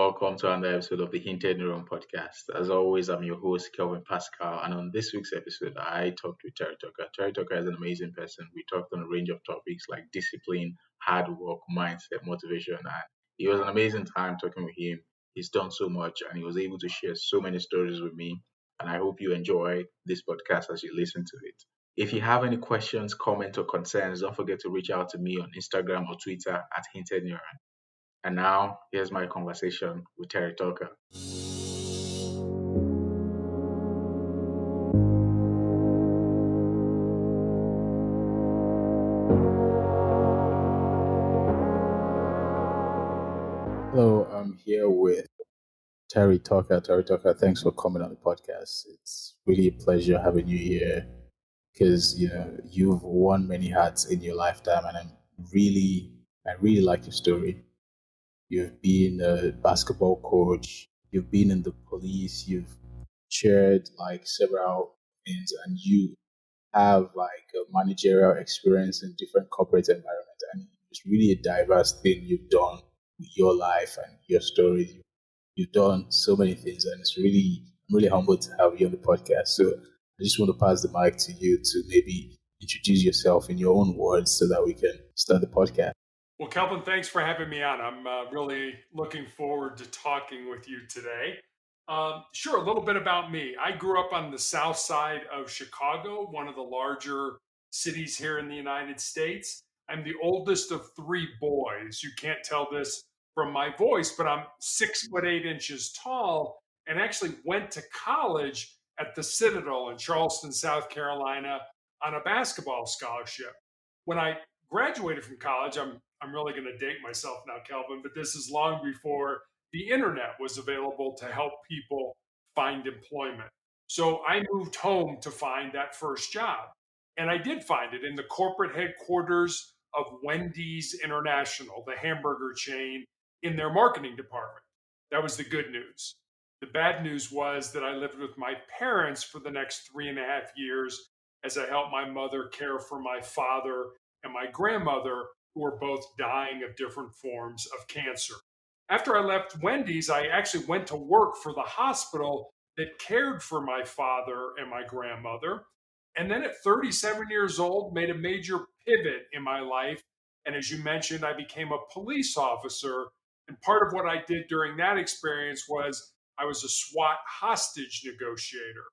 welcome to another episode of the Hinted Neuron podcast. As always, I'm your host, Kelvin Pascal, and on this week's episode, I talked with Terry Tucker. Terry Tucker is an amazing person. We talked on a range of topics like discipline, hard work, mindset, motivation, and it was an amazing time talking with him. He's done so much, and he was able to share so many stories with me. And I hope you enjoy this podcast as you listen to it. If you have any questions, comments, or concerns, don't forget to reach out to me on Instagram or Twitter at Hinted Neuron. And now, here's my conversation with Terry Tucker. Hello, I'm here with Terry Tucker. Terry Tucker, thanks for coming on the podcast. It's really a pleasure having you here because you've worn many hats in your lifetime, and I really like your story. You've been a basketball coach, you've been in the police, you've shared like several things, and you have like a managerial experience in different corporate environments, and it's really a diverse thing you've done with your life and your story. You've done so many things, and I'm really humbled to have you on the podcast. So I just want to pass the mic to you to maybe introduce yourself in your own words so that we can start the podcast. Well, Kelvin, thanks for having me on. I'm really looking forward to talking with you today. Sure, a little bit about me. I grew up on the south side of Chicago, one of the larger cities here in the United States. I'm the oldest of three boys. You can't tell this from my voice, but I'm 6'8" tall and actually went to college at the Citadel in Charleston, South Carolina on a basketball scholarship. When I graduated from college, I'm really going to date myself now, Kelvin, but this is long before the internet was available to help people find employment. So I moved home to find that first job. And I did find it in the corporate headquarters of Wendy's International, the hamburger chain, in their marketing department. That was the good news. The bad news was that I lived with my parents for the next 3.5 years as I helped my mother care for my father and my grandmother, who were both dying of different forms of cancer. After I left Wendy's, I actually went to work for the hospital that cared for my father and my grandmother. And then at 37 years old, made a major pivot in my life. And as you mentioned, I became a police officer. And part of what I did during that experience was I was a SWAT hostage negotiator.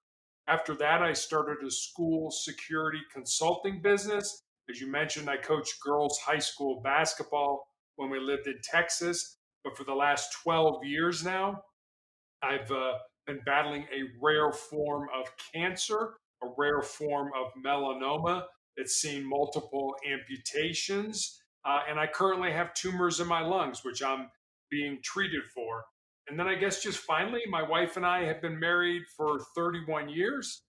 After that, I started a school security consulting business. As you mentioned, I coached girls' high school basketball when we lived in Texas. But for the last 12 years now, I've been battling a rare form of cancer, a rare form of melanoma that's seen multiple amputations. And I currently have tumors in my lungs, which I'm being treated for. And then I guess just finally, my wife and I have been married for 31 years.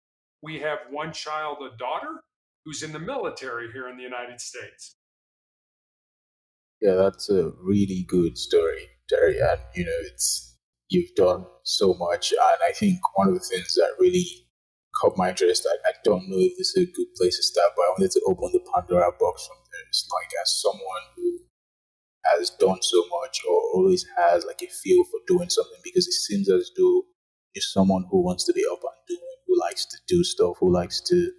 We have one child, a daughter, who's in the military here in the United States. Yeah, that's a really good story, Terry. And you've done so much, and I think one of the things that really caught my interest. I don't know if this is a good place to start, but I wanted to open the Pandora box from there. It's like as someone who has done so much or always has like a feel for doing something, because it seems as though you're someone who wants to be up and doing, who likes to do stuff, who likes to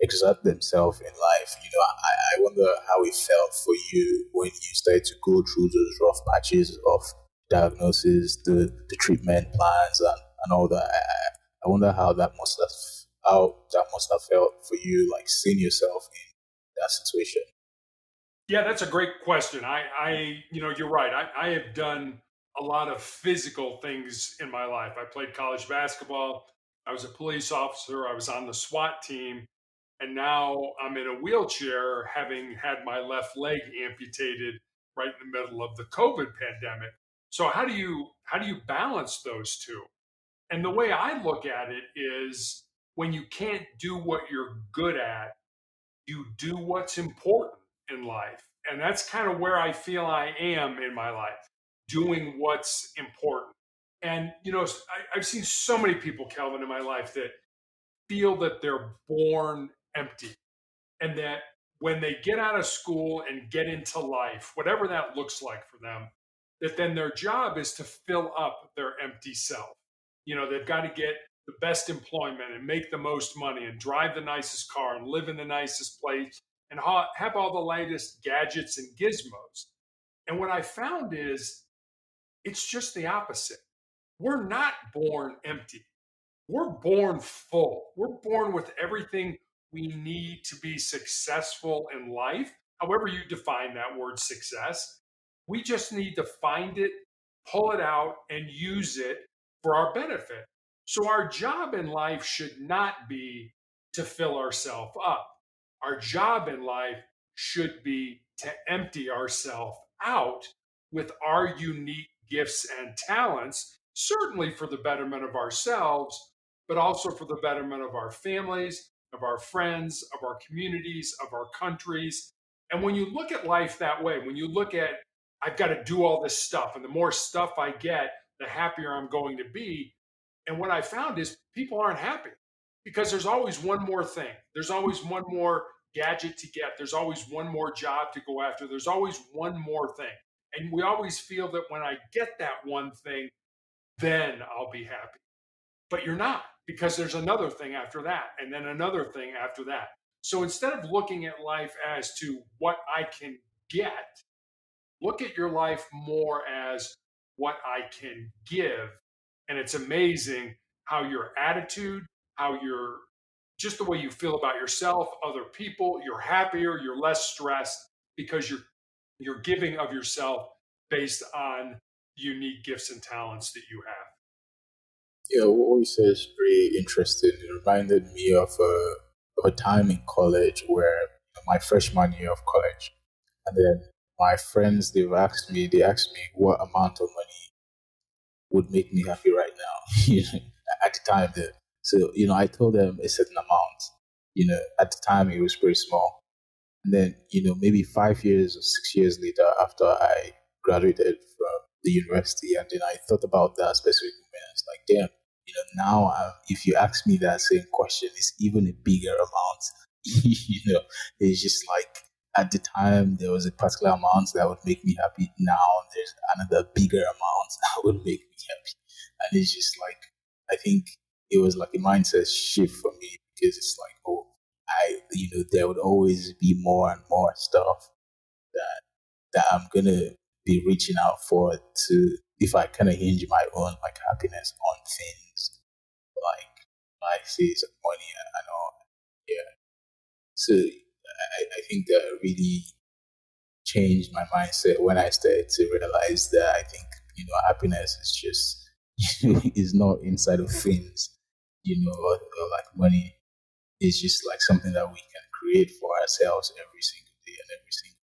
exert themselves in life. I wonder how it felt for you when you started to go through those rough patches of diagnosis, the treatment plans, and all that. I wonder how that must have felt for you, like seeing yourself in that situation. Yeah, that's a great question. You're right. I have done a lot of physical things in my life. I played college basketball. I was a police officer. I was on the SWAT team. And now I'm in a wheelchair, having had my left leg amputated right in the middle of the COVID pandemic. So how do you balance those two? And the way I look at it is when you can't do what you're good at, you do what's important in life. And that's kind of where I feel I am in my life, doing what's important. And, I've seen so many people, Kelvin, in my life that feel that they're born empty and that when they get out of school and get into life, whatever that looks like for them, that then their job is to fill up their empty self. They've got to get the best employment and make the most money and drive the nicest car and live in the nicest place and have all the latest gadgets and gizmos. And what I found is it's just the opposite. We're not born empty. We're born full. We're born with everything we need to be successful in life, however you define that word success. We just need to find it, pull it out, and use it for our benefit. So, our job in life should not be to fill ourselves up. Our job in life should be to empty ourselves out with our unique gifts and talents, certainly for the betterment of ourselves, but also for the betterment of our families, of our friends, of our communities, of our countries. And when you look at life that way, when you look at, I've got to do all this stuff, and the more stuff I get, the happier I'm going to be. And what I found is people aren't happy because there's always one more thing. There's always one more gadget to get. There's always one more job to go after. There's always one more thing. And we always feel that when I get that one thing, then I'll be happy. But you're not, because there's another thing after that, and then another thing after that. So instead of looking at life as to what I can get, look at your life more as what I can give. And it's amazing how your attitude, how your just the way you feel about yourself, other people, you're happier, you're less stressed because you're giving of yourself based on unique gifts and talents that you have. Yeah, what you said is pretty interesting. It reminded me of a time in college where my freshman year of college, and then my friends they asked me what amount of money would make me happy right now. At the time, I told them a certain amount. At the time it was pretty small, and then maybe 5 years or 6 years later, after I graduated from the university, and then I thought about that specific moment. It's like, damn, now if you ask me that same question, it's even a bigger amount. It's just like at the time there was a particular amount that would make me happy. Now there's another bigger amount that would make me happy, and it's just like I think it was like a mindset shift for me because it's like, oh, there would always be more and more stuff that I'm gonna be reaching out for to if I kind of hinge my own like happiness on things like life is money and all. Yeah. So I think that really changed my mindset when I started to realize that I think happiness is just is not inside of things, or like money. It's just like something that we can create for ourselves every single day and every single.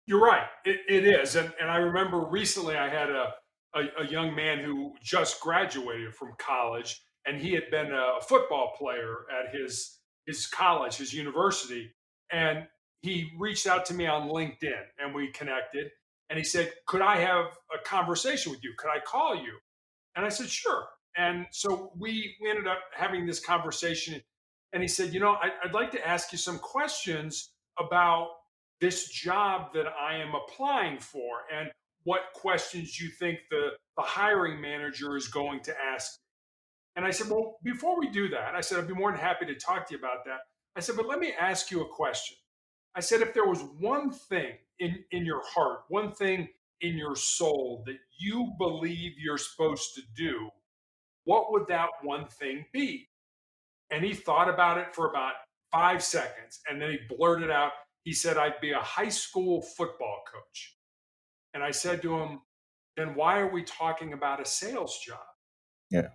You're right. It is. And I remember recently I had a young man who just graduated from college, and he had been a football player at his college, his university. And he reached out to me on LinkedIn and we connected. And he said, could I have a conversation with you? Could I call you? And I said, sure. And so we ended up having this conversation. And he said, I'd like to ask you some questions about this job that I am applying for and what questions you think the hiring manager is going to ask. And I said, well, before we do that, I said, I'd be more than happy to talk to you about that. I said, but let me ask you a question. I said, if there was one thing in your heart, one thing in your soul that you believe you're supposed to do, what would that one thing be? And he thought about it for about 5 seconds. And then he blurted out, he said, I'd be a high school football coach. And I said to him, then why are we talking about a sales job? Yeah.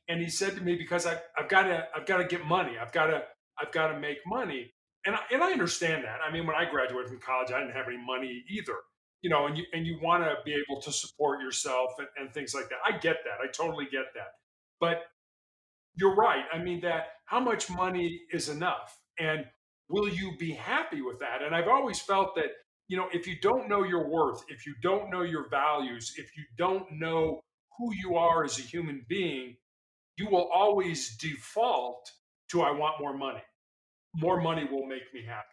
And he said to me, because I've got to get money. I've got to make money. And I understand that. I mean, when I graduated from college, I didn't have any money either. And you want to be able to support yourself and things like that. I get that. I totally get that. But you're right. I mean, that how much money is enough? And will you be happy with that? And I've always felt that, if you don't know your worth, if you don't know your values, if you don't know who you are as a human being, you will always default to, I want more money. More money will make me happy.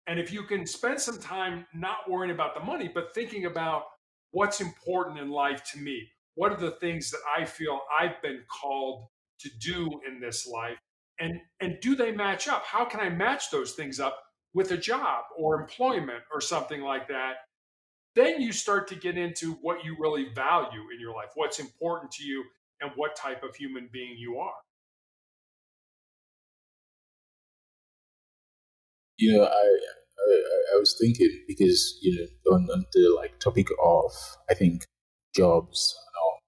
And if you can spend some time not worrying about the money, but thinking about what's important in life to me, what are the things that I feel I've been called to do in this life, and do they match up? How can I match those things up with a job or employment or something like that? Then you start to get into what you really value in your life, what's important to you, and what type of human being you are. You know, I was thinking because on the like topic of I think jobs and all.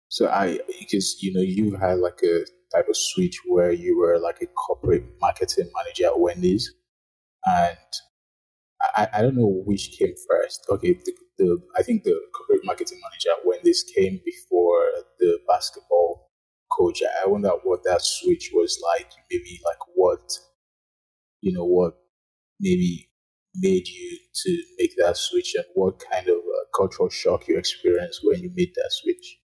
So I because you had like a type of switch where you were like a corporate marketing manager at Wendy's, and I don't know which came first. Okay, the I think the corporate marketing manager when this came before the basketball coach. I wonder what that switch was like. Maybe like what maybe made you to make that switch, and what kind of cultural shock you experienced when you made that switch.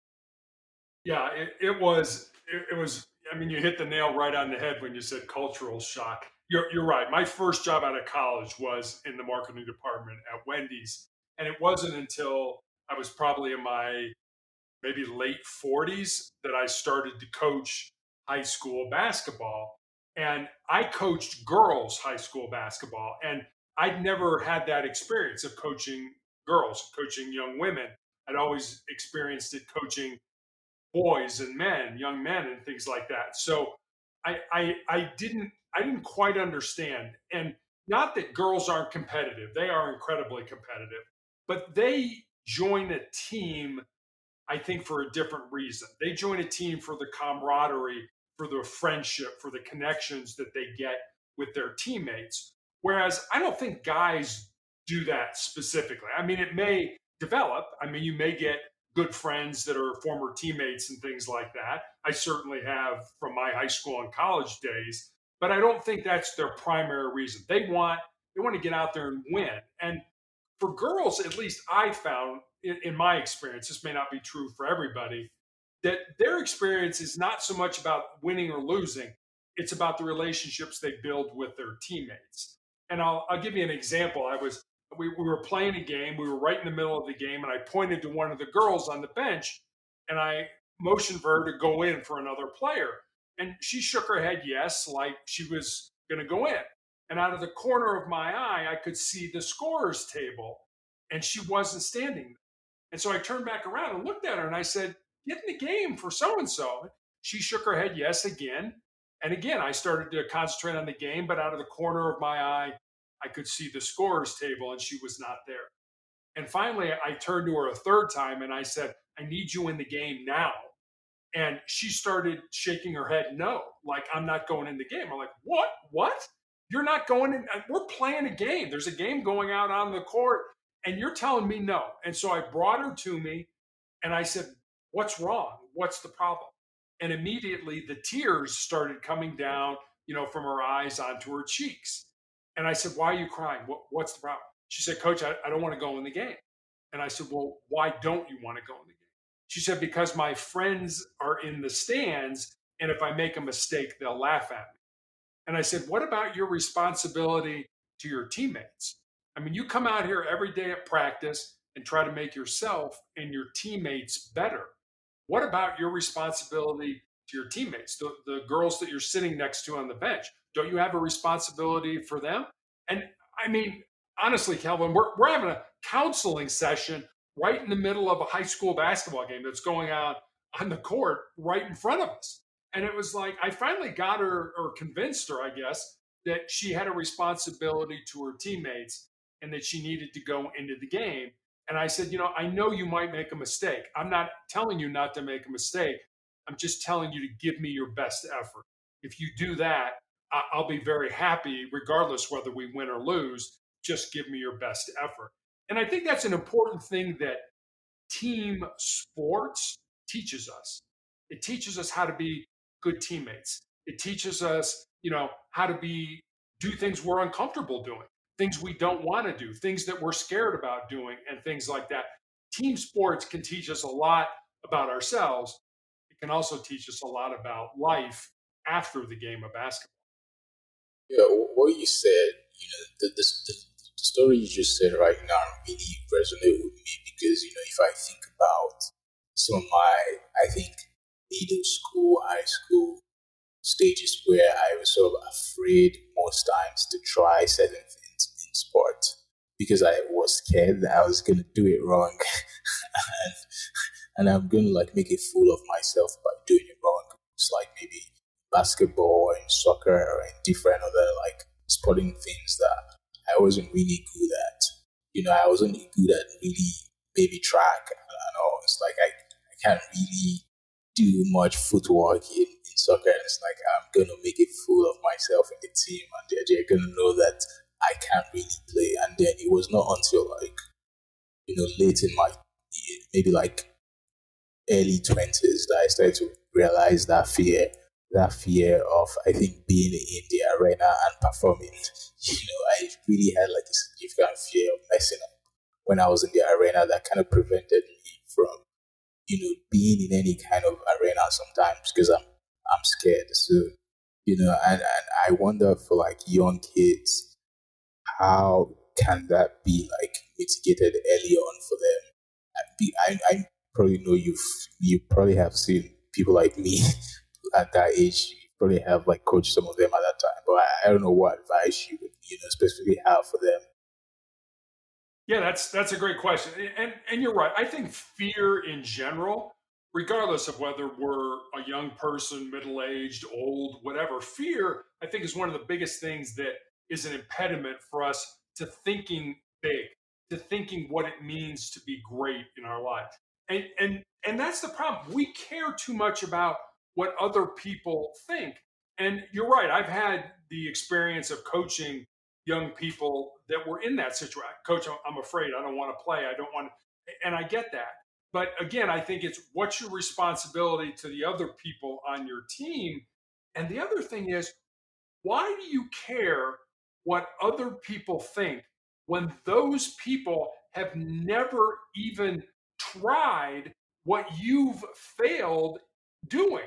Yeah, it was. I mean, you hit the nail right on the head when you said cultural shock. You're right. My first job out of college was in the marketing department at Wendy's, and it wasn't until I was probably in my maybe late 40s that I started to coach high school basketball. And I coached girls high school basketball, and I'd never had that experience of coaching girls, coaching young women. I'd always experienced it coaching boys and men, young men, and things like that. So I didn't quite understand, and not that girls aren't competitive; they are incredibly competitive, but they join a team. I think for a different reason. They join a team for the camaraderie, for the friendship, for the connections that they get with their teammates. Whereas I don't think guys do that specifically. I mean, it may develop. I mean, you may get good friends that are former teammates and things like that. I certainly have from my high school and college days, but I don't think that's their primary reason. They want to get out there and win. And for girls, at least I found in my experience, this may not be true for everybody, that their experience is not so much about winning or losing, it's about the relationships they build with their teammates. And I'll give you an example. We were playing a game, we were right in the middle of the game, and I pointed to one of the girls on the bench and I motioned for her to go in for another player. And she shook her head yes, like she was going to go in. And out of the corner of my eye, I could see the scorer's table, and she wasn't standing there. And so I turned back around and looked at her and I said, "Get in the game for so and so." She shook her head yes again. And again, I started to concentrate on the game, but out of the corner of my eye, I could see the scorer's table and she was not there. And finally, I turned to her a third time and I said, "I need you in the game now." And she started shaking her head no, like, "I'm not going in the game." I'm like, what, you're not going in? We're playing a game, there's a game going out on the court, and you're telling me no? And so I brought her to me and I said, "What's wrong? What's the problem?" And immediately the tears started coming down, from her eyes onto her cheeks. And I said, "Why are you crying? What's the problem?" She said, "Coach, I don't want to go in the game." And I said, "Well, why don't you want to go in the game?" She said, "Because my friends are in the stands, and if I make a mistake, they'll laugh at me." And I said, "What about your responsibility to your teammates? I mean, you come out here every day at practice and try to make yourself and your teammates better. What about your responsibility to your teammates, the girls that you're sitting next to on the bench? Don't you have a responsibility for them?" And I mean, honestly, Kelvin, we're having a counseling session right in the middle of a high school basketball game that's going on the court right in front of us. And it was like, I finally got her or convinced her, I guess, that she had a responsibility to her teammates and that she needed to go into the game. And I said, "I know you might make a mistake. I'm not telling you not to make a mistake. I'm just telling you to give me your best effort. If you do that, I'll be very happy, regardless whether we win or lose. Just give me your best effort." And I think that's an important thing that team sports teaches us. It teaches us how to be good teammates. It teaches us, how to do things we're uncomfortable doing, things we don't want to do, things that we're scared about doing, and things like that. Team sports can teach us a lot about ourselves. It can also teach us a lot about life after the game of basketball. Yeah, what you said, The story you just said right now really resonate with me because if I think about some of my, I think, middle school, high school stages where I was sort of afraid most times to try certain things in sport because I was scared that I was gonna do it wrong and I'm gonna like make a fool of myself by doing it wrong. It's like maybe basketball and soccer and different other like sporting things that I wasn't really good at. I wasn't good at really maybe track and all. It's like I can't really do much footwork in soccer. And it's like I'm gonna make a fool of myself in the team, and they're gonna know that I can't really play. And then it was not until like late in my maybe like early 20s that I started to realize that fear of I think being in the arena and performing. I really had like a significant fear of messing up when I was in the arena that kind of prevented me from being in any kind of arena sometimes because I'm scared. So and I wonder for like young kids, how can that be like mitigated early on for them? I probably know you probably have seen people like me at that age. You probably have like coached some of them at that time, but I don't know what advice you would specifically have for them. Yeah, that's a great question, and you're right. I think fear in general, regardless of whether we're a young person, middle aged, old, whatever, fear I think is one of the biggest things that is an impediment for us to thinking big, to thinking what it means to be great in our life, and that's the problem. We care too much about what other people think, and you're right. I've had the experience of coaching young people that were in that situation. Coach, I'm afraid I don't want to play. I don't want, and I get that. But again, I think it's what's your responsibility to the other people on your team. And the other thing is, why do you care what other people think when those people have never even tried what you've failed doing?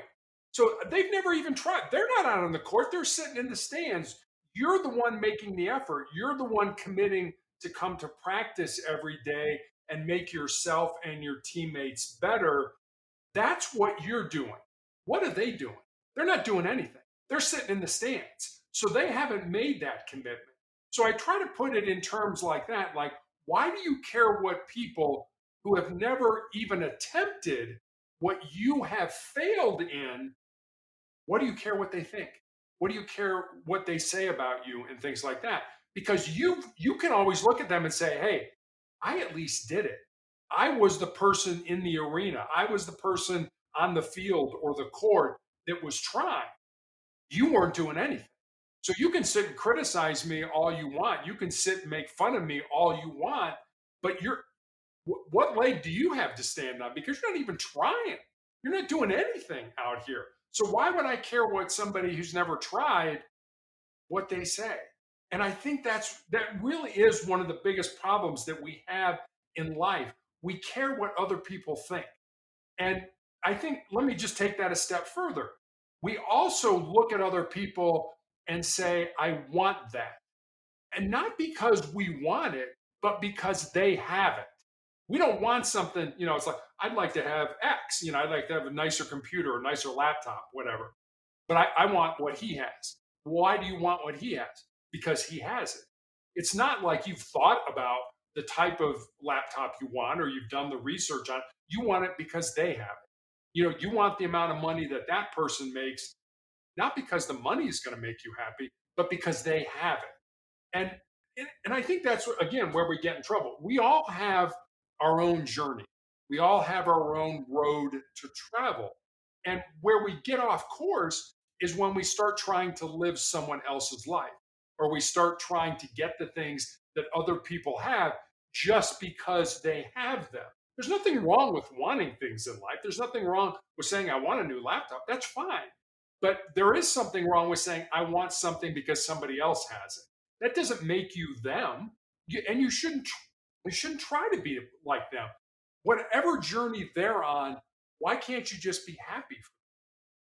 So they've never even tried. They're not out on the court, they're sitting in the stands. You're the one making the effort. You're the one committing to come to practice every day and make yourself and your teammates better. That's what you're doing. What are they doing? They're not doing anything. They're sitting in the stands. So they haven't made that commitment. So I try to put it in terms like that, like, why do you care what people who have never even attempted what you have failed in, what do you care what they think? What do you care what they say about you and things like that? Because you can always look at them and say, "Hey, I at least did it. I was the person in the arena. I was the person on the field or the court that was trying. You weren't doing anything." So you can sit and criticize me all you want. You can sit and make fun of me all you want, but what leg do you have to stand on? Because you're not even trying. You're not doing anything out here. So why would I care what somebody who's never tried what they say? And I think that really is one of the biggest problems that we have in life. We care what other people think. And I think, let me just take that a step further. We also look at other people and say, I want that. And not because we want it, but because they have it. We don't want something, it's like, I'd like to have X, I'd like to have a nicer computer, a nicer laptop, whatever. But I want what he has. Why do you want what he has? Because he has it. It's not like you've thought about the type of laptop you want or you've done the research on it. You want it because they have it. You want the amount of money that that person makes, not because the money is going to make you happy, but because they have it. And I think that's again where we get in trouble. We all have our own journey. We all have our own road to travel. And where we get off course is when we start trying to live someone else's life, or we start trying to get the things that other people have just because they have them. There's nothing wrong with wanting things in life. There's nothing wrong with saying, I want a new laptop. That's fine. But there is something wrong with saying, I want something because somebody else has it. That doesn't make you them. And you shouldn't try to be like them. Whatever journey they're on, why can't you just be happy for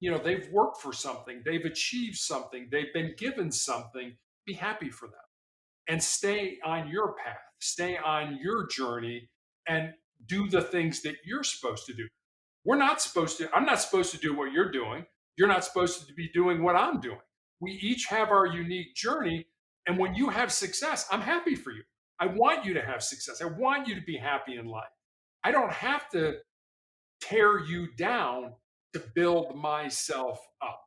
them? They've worked for something, they've achieved something, they've been given something. Be happy for them. and stay on your path, stay on your journey, and do the things that you're supposed to do. I'm not supposed to do what you're doing. You're not supposed to be doing what I'm doing. We each have our unique journey. And when you have success, I'm happy for you. I want you to have success. I want you to be happy in life. I don't have to tear you down to build myself up.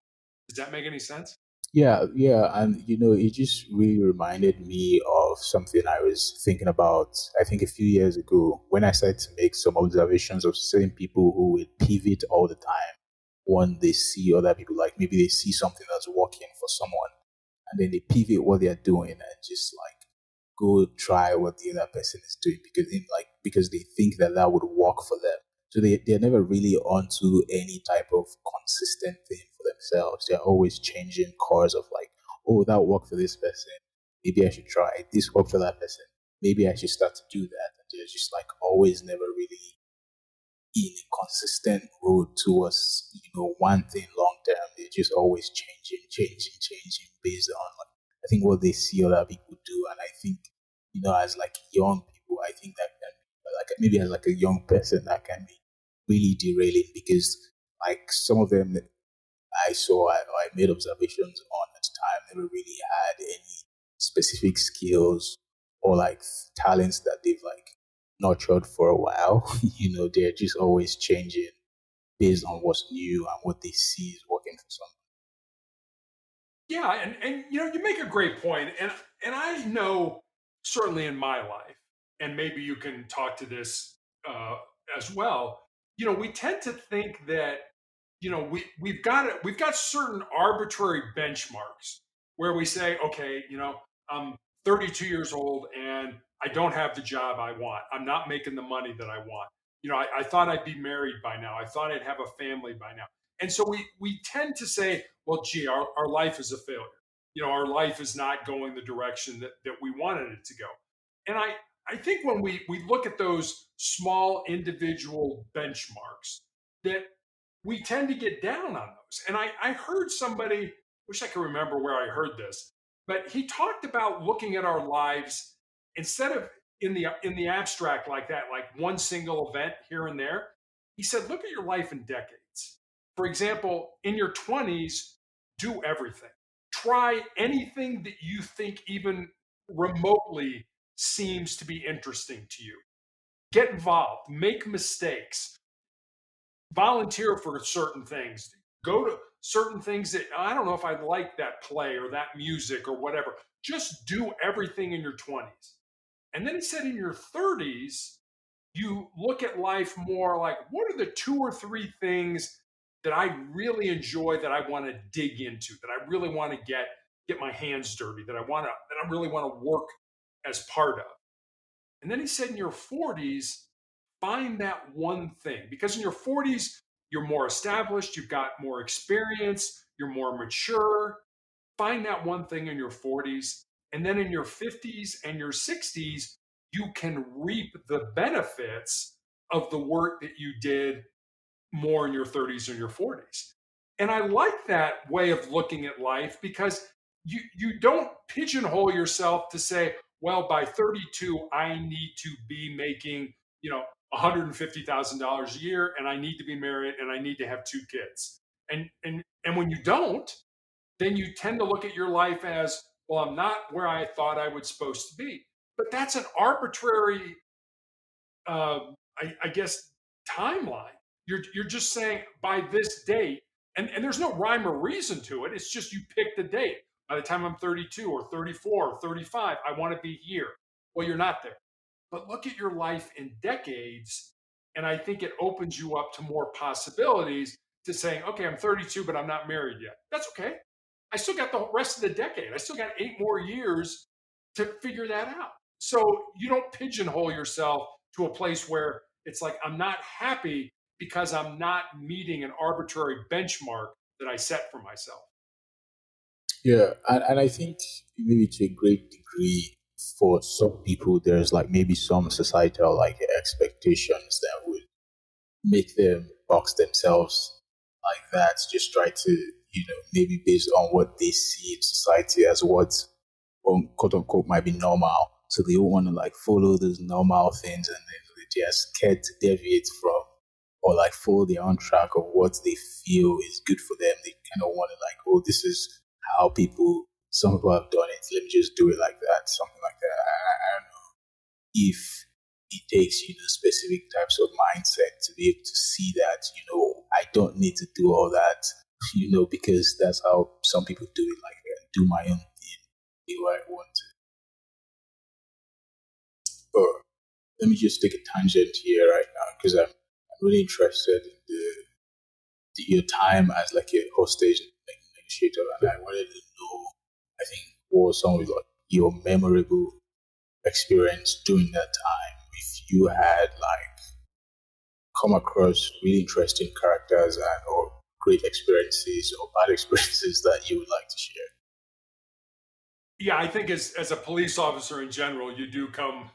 Does that make any sense? Yeah, yeah, and it just really reminded me of something I was thinking about. I think a few years ago, when I started to make some observations of certain people who would pivot all the time when they see other people, like maybe they see something that's working for someone, and then they pivot what they are doing and just like go try what the other person is doing because they think that that would work for them. So they're never really onto any type of consistent thing for themselves. They're always changing course of like, oh, that worked for this person. Maybe I should try it. This worked for that person. Maybe I should start to do that. And they're just like always never really in a consistent road towards one thing long term. They're just always changing based on like I think what they see other people do, and I think as like young people, I think that can like maybe as like a young person that can be really derailing because like some of them I saw or I made observations on at the time never really had any specific skills or like talents that they've like nurtured for a while. They're just always changing based on what's new and what they see is working for some. Yeah, and you make a great point, and I know certainly in my life, and maybe you can talk to this uh, as well. We tend to think that we've got certain arbitrary benchmarks where we say, okay, I'm 32 years old and I don't have the job I want. I'm not making the money that I want. I thought I'd be married by now. I thought I'd have a family by now. And so we tend to say, well, gee, our life is a failure. Our life is not going the direction that we wanted it to go. And I think when we look at those small individual benchmarks, that we tend to get down on those. And I heard somebody, wish I could remember where I heard this, but he talked about looking at our lives instead of in the abstract like that, like one single event here and there. He said, look at your life in decades. For example, in your 20s, do everything. Try anything that you think even remotely seems to be interesting to you. Get involved, make mistakes, volunteer for certain things, go to certain things that I don't know if I'd like that play or that music or whatever. Just do everything in your 20s. And then he said in your 30s, you look at life more like what are the two or three things that I really enjoy that I want to dig into, that I really want to get my hands dirty, that I really want to work as part of. And then he said in your 40s, find that one thing because in your 40s, you're more established, you've got more experience, you're more mature. Find that one thing in your 40s. And then in your 50s and your 60s, you can reap the benefits of the work that you did more in your 30s and your 40s. And I like that way of looking at life because you don't pigeonhole yourself to say, well, by 32, I need to be making, $150,000 a year and I need to be married and I need to have two kids. And when you don't, then you tend to look at your life as, well, I'm not where I thought I was supposed to be. But that's an arbitrary, I guess, timeline. You're just saying by this date, and there's no rhyme or reason to it. It's just you pick the date. By the time I'm 32 or 34 or 35, I want to be here. Well, you're not there. But look at your life in decades, and I think it opens you up to more possibilities to saying, okay, I'm 32, but I'm not married yet. That's okay. I still got the rest of the decade. I still got 8 more years to figure that out. So you don't pigeonhole yourself to a place where it's like, I'm not happy because I'm not meeting an arbitrary benchmark that I set for myself. Yeah, and I think maybe to a great degree for some people there's like maybe some societal like expectations that would make them box themselves like that, just try to maybe based on what they see in society as quote unquote might be normal. So they don't want to like follow those normal things, and then they are scared to deviate from or like follow their own track of what they feel is good for them. They kind of want to like, oh, this is how some people have done it. Let me just do it like that, something like that. I don't know if it takes, specific types of mindset to be able to see that, I don't need to do all that, because that's how some people do it, like do my own thing the way I want to. But let me just take a tangent here right now because I'm really interested in your time as like a hostage negotiator, and I wanted to know, I think, what was some of like your memorable experience during that time, if you had like come across really interesting characters and or great experiences or bad experiences that you would like to share. Yeah, I think as a police officer in general, you do come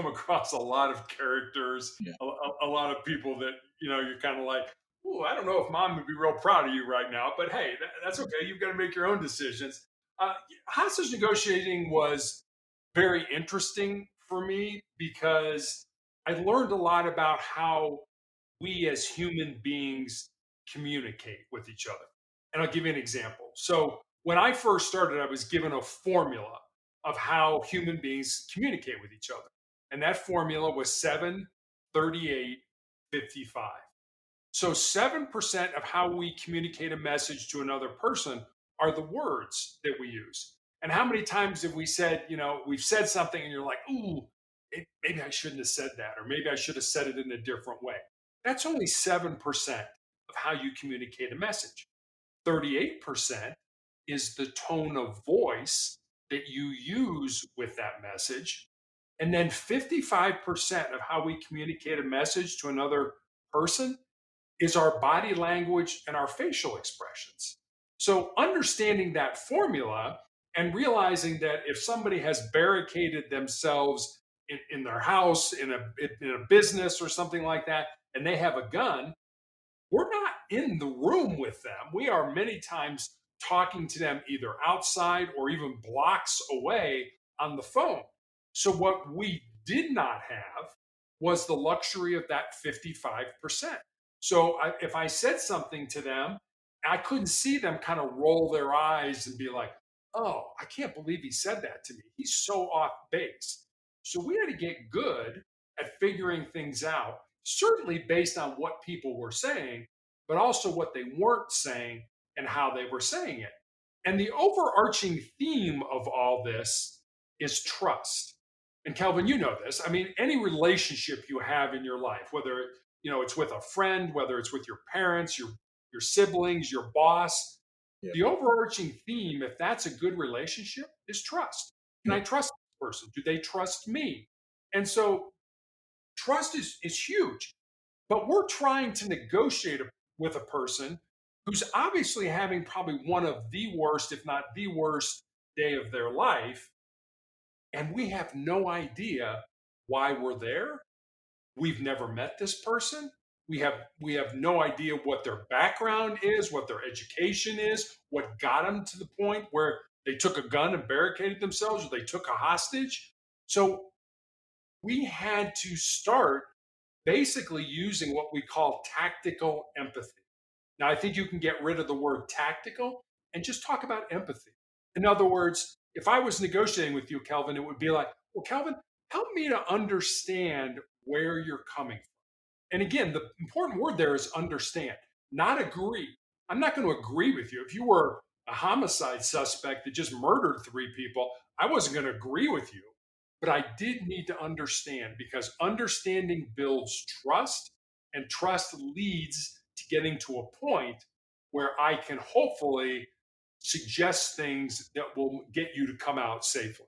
across a lot of characters, Yeah. a lot of people that you're kind of like, oh, I don't know if mom would be real proud of you right now, but hey, that's okay. You've got to make your own decisions. Uh, Hostage negotiating was very interesting for me because I learned a lot about how we as human beings communicate with each other. And I'll give you an example. So, when I first started, I was given a formula of how human beings communicate with each other. And that formula was 7, 38, 55. So 7% of how we communicate a message to another person are the words that we use. And how many times have we said, we've said something and you're like, ooh, maybe I shouldn't have said that, or maybe I should have said it in a different way. That's only 7% of how you communicate a message. 38% is the tone of voice that you use with that message. And then 55% of how we communicate a message to another person is our body language and our facial expressions. So, understanding that formula and realizing that if somebody has barricaded themselves in their house, in a business or something like that, and they have a gun, we're not in the room with them. We are many times talking to them either outside or even blocks away on the phone. So, what we did not have was the luxury of that 55%. So, if I said something to them, I couldn't see them kind of roll their eyes and be like, oh, I can't believe he said that to me. He's so off base. So, we had to get good at figuring things out, certainly based on what people were saying, but also what they weren't saying and how they were saying it. And the overarching theme of all this is trust. And Kelvin, you know this. I mean, any relationship you have in your life, whether it's with a friend, whether it's with your parents, your siblings, your boss, Yeah. the overarching theme, if that's a good relationship, is trust. Can I Yeah. trust this person? Do they trust me? And so trust is huge. But we're trying to negotiate with a person who's obviously having probably one of the worst, if not the worst, day of their life. And we have no idea why we're there. We've never met this person. We have no idea what their background is, what their education is, what got them to the point where they took a gun and barricaded themselves or they took a hostage. So we had to start basically using what we call tactical empathy. Now, I think you can get rid of the word tactical and just talk about empathy. In other words, if I was negotiating with you, Kelvin, it would be like, well, Kelvin, help me to understand where you're coming from. And again, the important word there is understand, not agree. I'm not going to agree with you. If you were a homicide suspect that just murdered 3 people, I wasn't going to agree with you. But I did need to understand because understanding builds trust, and trust leads to getting to a point where I can hopefully suggest things that will get you to come out safely.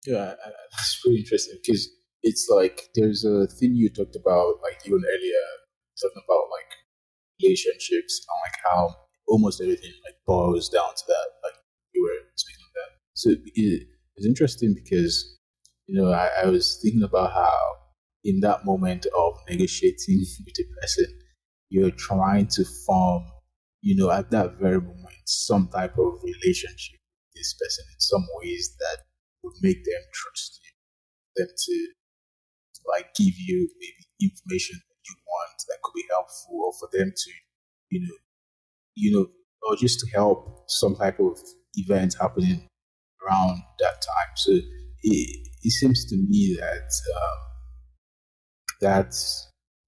Yeah, that's pretty interesting because it's like there's a thing you talked about, like even earlier, talking about like relationships and like how almost everything like boils down to that. Like you were speaking of that. So it's interesting because I was thinking about how in that moment of negotiating with a person, you're trying to form, at that very moment, some type of relationship with this person in some ways that would make them trust you, them to like give you maybe information that you want that could be helpful, or for them to, you know, you know, or just to help some type of event happening around that time. So it seems to me that that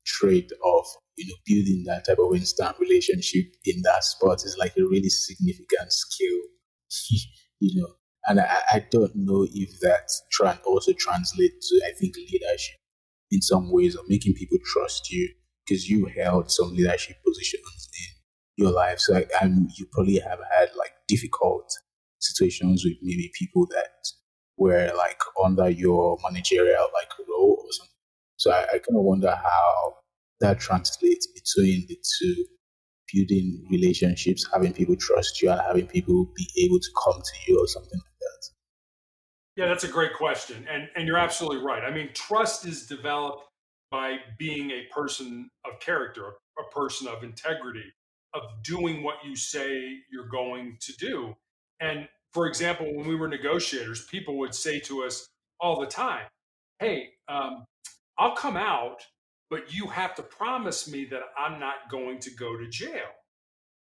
trait of building that type of instant relationship in that spot is like a really significant skill. you know and I don't know if that also translates to, I think, leadership in some ways, of making people trust you because you held some leadership positions in your life. So you probably have had like difficult situations with maybe people that were like under your managerial like role or something. So I kind of wonder how that translates between the two: building relationships, having people trust you, and having people be able to come to you or something like that. Yeah, that's a great question. And you're absolutely right. I mean, trust is developed by being a person of character, a person of integrity, of doing what you say you're going to do. And for example, when we were negotiators, people would say to us all the time, "Hey, I'll come out, but you have to promise me that I'm not going to go to jail."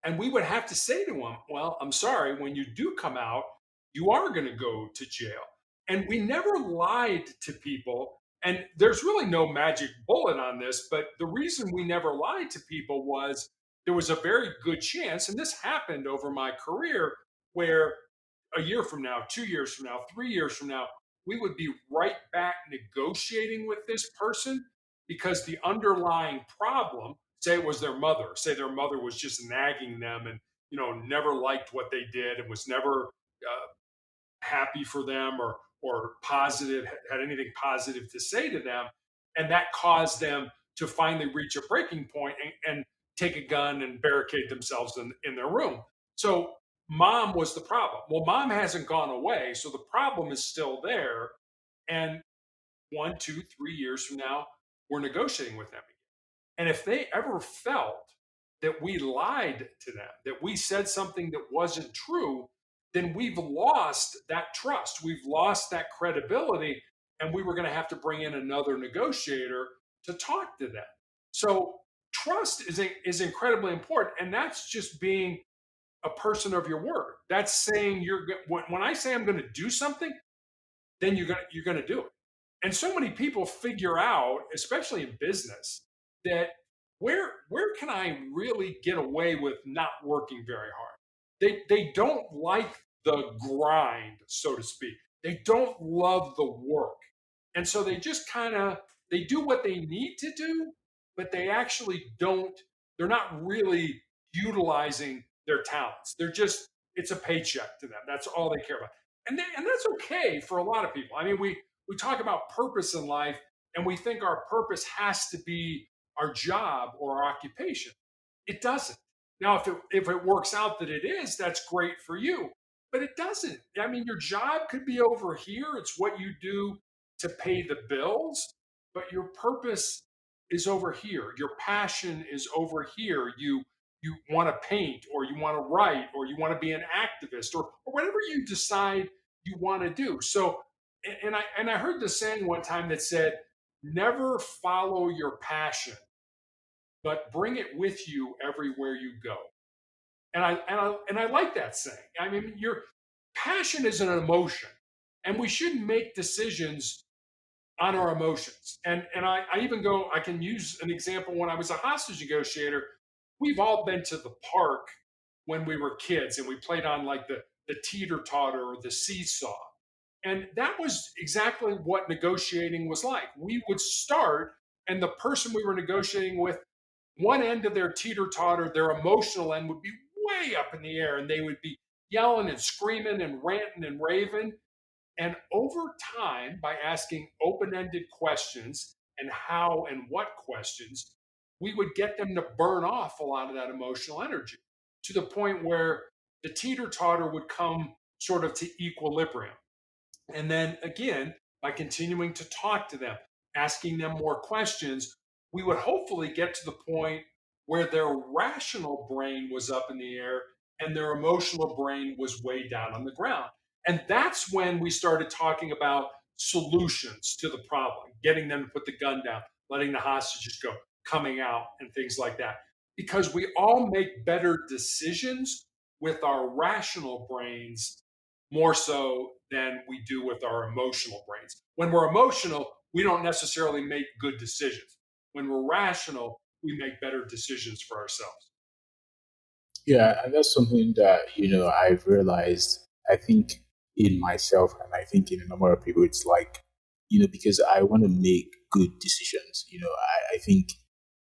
And we would have to say to him, "Well, I'm sorry, when you do come out, you are going to go to jail." And we never lied to people. And there's really no magic bullet on this, but the reason we never lied to people was there was a very good chance, and this happened over my career, where a year from now, 2 years from now, 3 years from now, we would be right back negotiating with this person because the underlying problem, say it was their mother, say their mother was just nagging them and never liked what they did and was never happy for them or positive, had anything positive to say to them, and that caused them to finally reach a breaking point and take a gun and barricade themselves in their room. So mom was the problem. Well, mom hasn't gone away, so the problem is still there. And 1, 2, 3 years from now, we're negotiating with them. And if they ever felt that we lied to them, that we said something that wasn't true, then we've lost that trust. We've lost that credibility. And we were going to have to bring in another negotiator to talk to them. So trust is incredibly important. And that's just being a person of your word. That's saying when I say I'm going to do something, then you're going to do it. And so many people figure out, especially in business, that where can I really get away with not working very hard? They don't like the grind, so to speak. They don't love the work. And so they just kind of they do what they need to do, but they actually don't, they're not really utilizing their talents. They're just, it's a paycheck to them. That's all they care about. And that's okay for a lot of people. I mean, we talk about purpose in life and we think our purpose has to be our job or our occupation. It doesn't. Now, if it works out that it is, that's great for you. But it doesn't. I mean, your job could be over here. It's what you do to pay the bills, but your purpose is over here. Your passion is over here. You want to paint or you want to write or you want to be an activist or whatever you decide you want to do. So and I heard this saying one time that said, never follow your passion, but bring it with you everywhere you go. And I like that saying. I mean, your passion is an emotion, and we shouldn't make decisions on our emotions. And I even go, I can use an example. When I was a hostage negotiator, we've all been to the park when we were kids and we played on like the teeter totter or the seesaw. And that was exactly what negotiating was like. We would start, and the person we were negotiating with, one end of their teeter totter, their emotional end would be way up in the air, and they would be yelling and screaming and ranting and raving. And over time, by asking open ended questions and how and what questions, we would get them to burn off a lot of that emotional energy to the point where the teeter totter would come sort of to equilibrium. And then again, by continuing to talk to them, asking them more questions, we would hopefully get to the point where their rational brain was up in the air and their emotional brain was way down on the ground. And that's when we started talking about solutions to the problem, getting them to put the gun down, letting the hostages go, coming out, and things like that. Because we all make better decisions with our rational brains more so than we do with our emotional brains. When we're emotional, we don't necessarily make good decisions. When we're rational, we make better decisions for ourselves. Yeah, and that's something that, I've realized, I think, in myself, and I think in a number of people. It's like, because I want to make good decisions. I think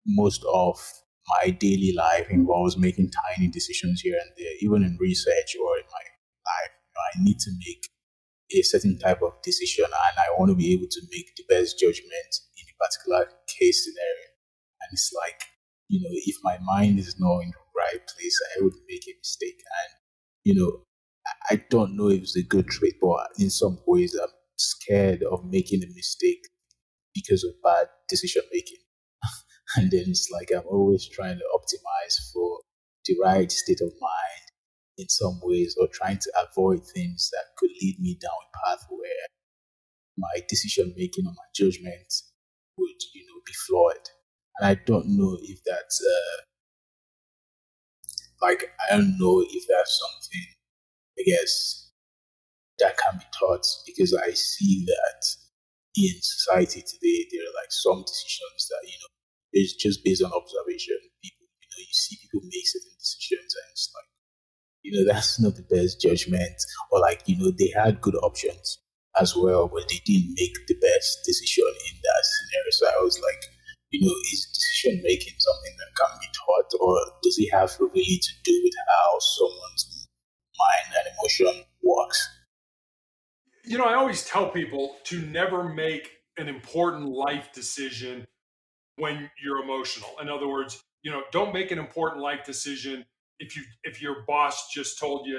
most of my daily life involves making tiny decisions here and there, even in research or in my life. I need to make a certain type of decision, and I want to be able to make the best judgment in a particular case scenario. And it's like, if my mind is not in the right place, I would make a mistake. And, I don't know if it's a good trait, but in some ways, I'm scared of making a mistake because of bad decision making. And then it's like I'm always trying to optimize for the right state of mind in some ways, or trying to avoid things that could lead me down a path where my decision making or my judgment would, be flawed. And I don't know if that's I don't know if that's something, I guess, that can be taught, because I see that in society today there are like some decisions that, it's just based on observation. People, you see people make certain decisions, and it's like, that's not the best judgment. Or like, they had good options as well, but they didn't make the best decision in that scenario. So I was like, is decision making something that can be taught, or does it have really to do with how someone's mind and emotion works? I always tell people to never make an important life decision when you're emotional. In other words, don't make an important life decision if your boss just told you,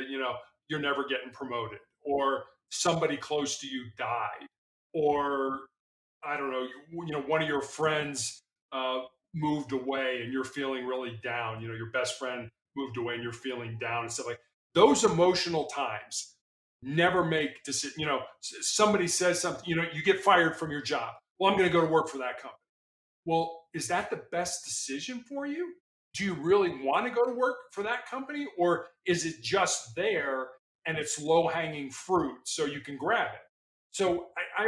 you're never getting promoted, or somebody close to you died, or I don't know, one of your friends moved away and you're feeling really down. Your best friend moved away and you're feeling down and stuff like those emotional times. Never make decisions. Somebody says something. You get fired from your job. Well, I'm going to go to work for that company. Well, is that the best decision for you? Do you really want to go to work for that company, or is it just there and it's low hanging fruit so you can grab it? So I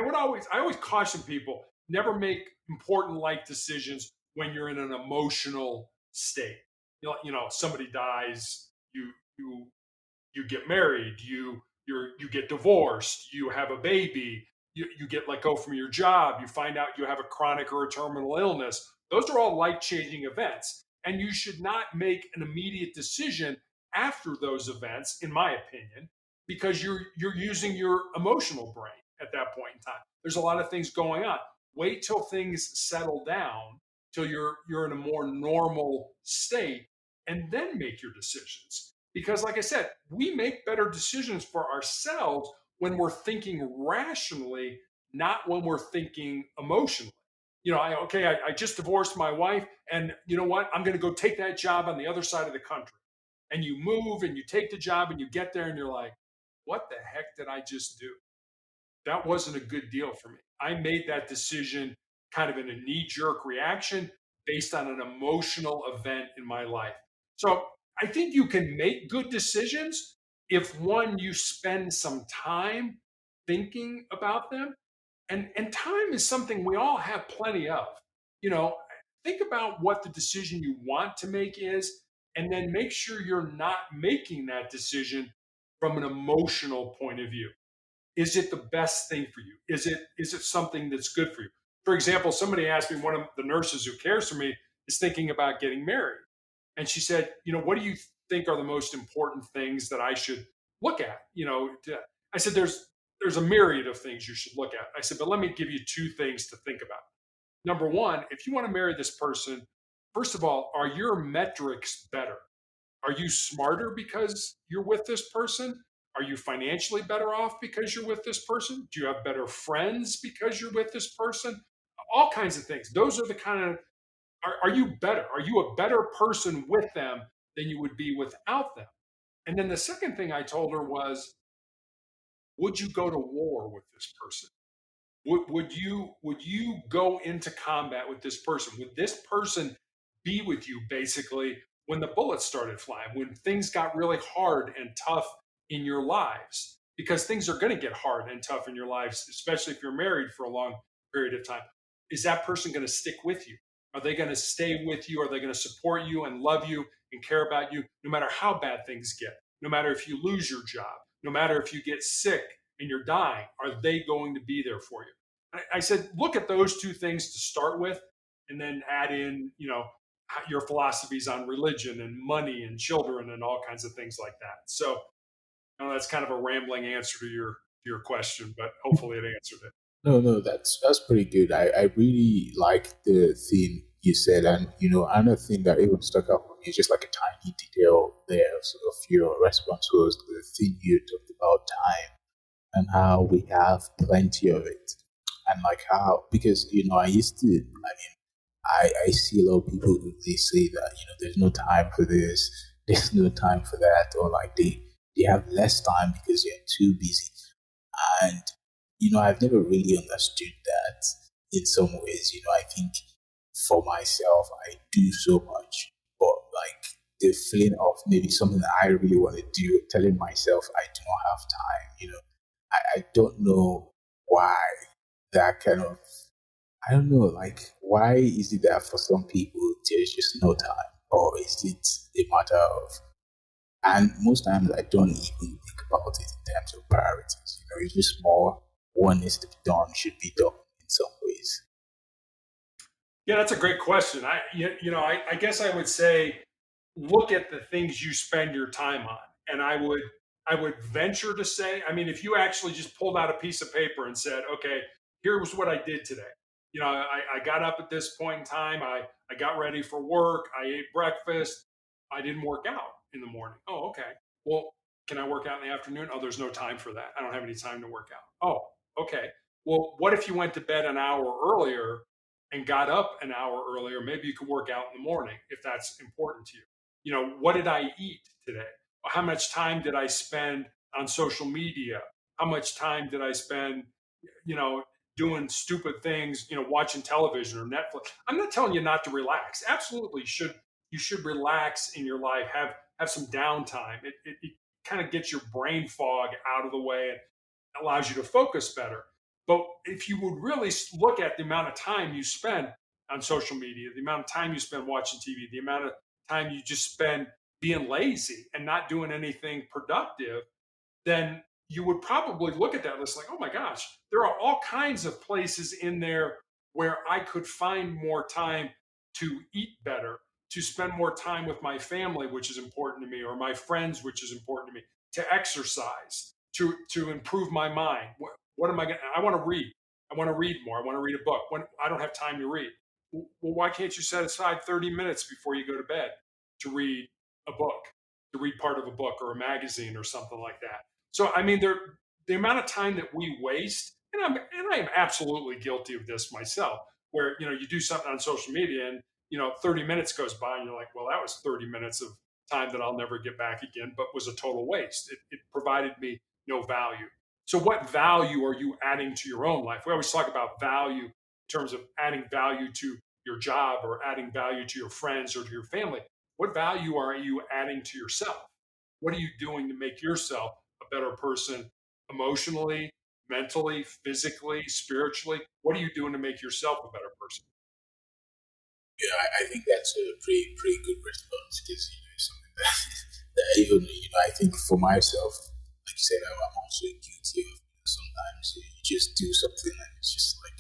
always caution people, never make important life decisions when you're in an emotional state. Somebody dies, you get married, you get divorced, you have a baby, you get let go from your job, you find out you have a chronic or a terminal illness. Those are all life changing events. And you should not make an immediate decision after those events, in my opinion, because you're using your emotional brain at that point in time. There's a lot of things going on. Wait till things settle down, till you're in a more normal state, and then make your decisions. Because, like I said, we make better decisions for ourselves when we're thinking rationally, not when we're thinking emotionally. I just divorced my wife, and you know what? I'm going to go take that job on the other side of the country. And you move and you take the job and you get there and you're like, what the heck did I just do? That wasn't a good deal for me. I made that decision kind of in a knee jerk reaction based on an emotional event in my life. So I think you can make good decisions if one, you spend some time thinking about them. And time is something we all have plenty of. You know, think about what the decision you want to make is, and then make sure you're not making that decision from an emotional point of view. Is it the best thing for you? Is it something that's good for you? For example, somebody asked me, one of the nurses who cares for me is thinking about getting married. And she said, what do you think are the most important things that I should look at? I said, there's a myriad of things you should look at. I said, but let me give you two things to think about. Number one, if you want to marry this person, first of all, are your metrics better? Are you smarter because you're with this person? Are you financially better off because you're with this person? Do you have better friends because you're with this person? All kinds of things. Those are the kind of, are you better? Are you a better person with them than you would be without them? And then the second thing I told her was, would you go to war with this person? Would you go into combat with this person? Would this person be with you basically when the bullets started flying, when things got really hard and tough in your lives? Because things are going to get hard and tough in your lives, especially if you're married for a long period of time. Is that person going to stick with you? Are they going to stay with you? Are they going to support you and love you and care about you no matter how bad things get? No matter if you lose your job, no matter if you get sick and you're dying, are they going to be there for you? I said, look at those two things to start with, and then add in, your philosophies on religion and money and children and all kinds of things like that. So, that's kind of a rambling answer to your question, but hopefully it answered it. No, no, that's pretty good. I really like the thing you said, and another thing that even stuck out for me is just like a tiny detail there of your response was the thing you talked about time and how we have plenty of it, and like how because I used to. I mean, I see a lot of people who they say that there's no time for this, there's no time for that, or like they have less time because they're too busy. And I've never really understood that in some ways. I think for myself, I do so much, but like the feeling of maybe something that I really want to do, telling myself I do not have time. I don't know why that kind of I don't know, like, why is it that for some people there's just no time? Or is it a matter of, and most times I don't even think about it in terms of priorities. It's just more what needs to be done should be done in some ways. Yeah, that's a great question. I guess I would say look at the things you spend your time on, and I would venture to say, I mean, if you actually just pulled out a piece of paper and said, okay, here was what I did today. I got up at this point in time. I got ready for work. I ate breakfast. I didn't work out in the morning. Oh, okay. Well, can I work out in the afternoon? Oh, there's no time for that. I don't have any time to work out. Oh, okay. Well, what if you went to bed an hour earlier and got up an hour earlier? Maybe you could work out in the morning if that's important to you. What did I eat today? How much time did I spend on social media? How much time did I spend, you know, doing stupid things, watching television or Netflix? I'm not telling you not to relax. Absolutely you should relax in your life, have some downtime. It kind of gets your brain fog out of the way and allows you to focus better. But if you would really look at the amount of time you spend on social media, the amount of time you spend watching TV, the amount of time you just spend being lazy and not doing anything productive, then you would probably look at that list like, oh my gosh, there are all kinds of places in there where I could find more time to eat better, to spend more time with my family, which is important to me, or my friends, which is important to me, to exercise, to improve my mind. What am I going? I want to read. I want to read more. I want to read a book. When I don't have time to read, well, why can't you set aside 30 minutes before you go to bed to read a book, to read part of a book or a magazine or something like that? So, I mean, the amount of time that we waste, and I am absolutely guilty of this myself, where you do something on social media and 30 minutes goes by and you're like, well, that was 30 minutes of time that I'll never get back again, but was a total waste. It provided me no value. So, what value are you adding to your own life? We always talk about value in terms of adding value to your job or adding value to your friends or to your family. What value are you adding to yourself? What are you doing to make yourself a better person emotionally, mentally, physically, spiritually? What are you doing to make yourself a better person? Yeah, I think that's a pretty good response because it's something that, that even I think for myself, like you said, I'm also guilty of sometimes you just do something and it's just like,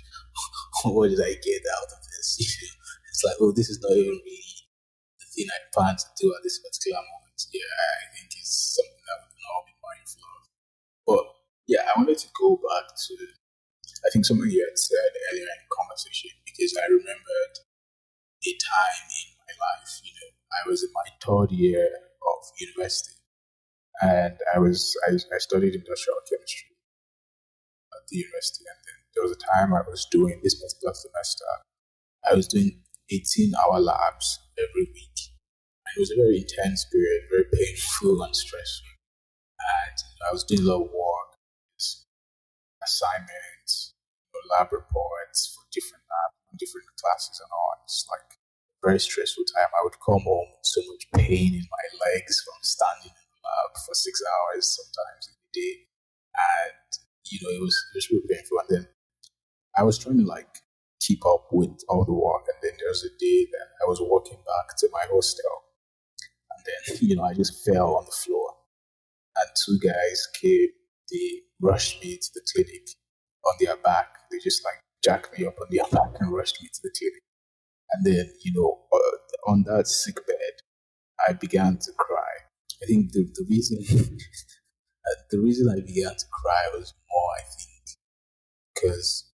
what did I get out of this? It's like, oh, this is not even really the thing I plan to do at this particular moment. Yeah, I think it's something that we can all be mindful of. But yeah, I wanted to go back to I think something you had said earlier in the conversation because I remembered a time in my life. I was in my third year of university, and I studied industrial chemistry at the university, and then there was a time I was doing this particular semester. I was doing 18-hour labs every week. And it was a very intense period, very painful and stressful. And I was doing a lot of work. assignments, lab reports for different classes and all. It's like a very stressful time. I would come home with so much pain in my legs from standing in the lab for 6 hours sometimes in the day, and it was really painful. And then I was trying to like keep up with all the work, and then there was a day that I was walking back to my hostel, and then I just fell on the floor, and two guys came. They rushed me to the clinic on their back. They just like jacked me up on their back and rushed me to the clinic. And then on that sick bed, I began to cry. I think the reason the reason I began to cry was more, I think, because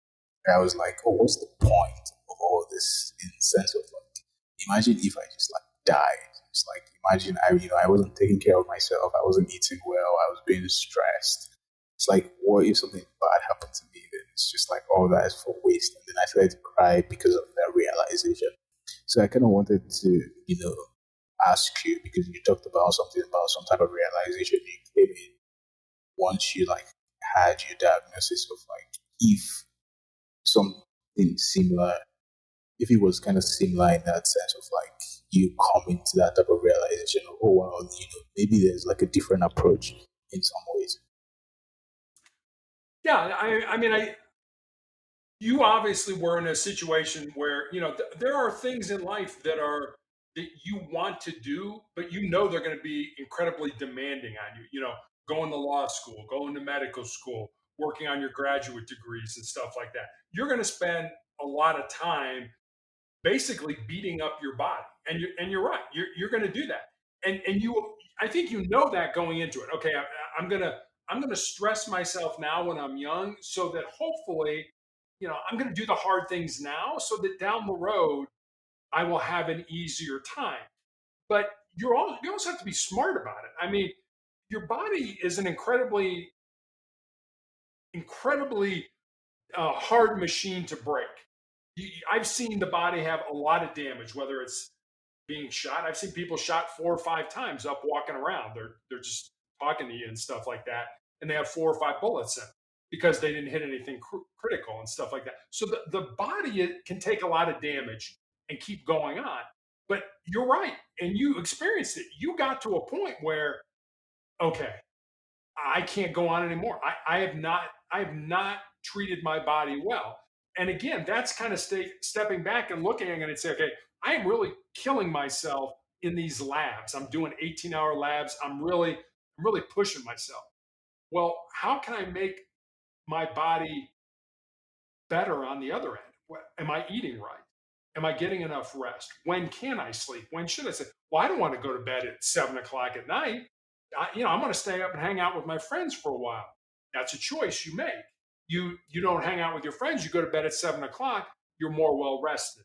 I was like, oh, what's the point of all this? In the sense of like, imagine if I just like died. It's like imagine I wasn't taking care of myself. I wasn't eating well. I was being stressed. It's like, what if something bad happened to me? Then it's just like all that is for waste. And then I started to cry because of that realization. So I kind of wanted to, ask you because you talked about something about some type of realization you came in once you like had your diagnosis of like if something similar, if it was kind of similar in that sense of like you coming to that type of realization of, oh wow, maybe there's like a different approach in some ways. Yeah, I mean, you obviously were in a situation where there are things in life that you want to do, but they're going to be incredibly demanding on you. Going to law school, going to medical school, working on your graduate degrees and stuff like that. You're going to spend a lot of time basically beating up your body, and you're right. You're going to do that, and I think that going into it. Okay, I'm gonna stress myself now when I'm young, so that hopefully, I'm gonna do the hard things now, so that down the road I will have an easier time. But you also have to be smart about it. I mean, your body is an incredibly hard machine to break. I've seen the body have a lot of damage, whether it's being shot. I've seen people shot 4 or 5 times up walking around. They're just talking to you and stuff like that, and they have 4 or 5 bullets in because they didn't hit anything critical and stuff like that. So the body can take a lot of damage and keep going on. But you're right, and you experienced it. You got to a point where, okay, I can't go on anymore. I have not treated my body well. And again, that's kind of stepping back and looking at it and say, okay, I am really killing myself in these labs. I'm doing 18-hour labs. I'm really pushing myself. Well, how can I make my body better on the other end? Am I eating right? Am I getting enough rest? When can I sleep? When should I sleep? Well, I don't want to go to bed at 7 o'clock at night. I'm going to stay up and hang out with my friends for a while. That's a choice you make. You don't hang out with your friends. You go to bed at 7 o'clock. You're more well rested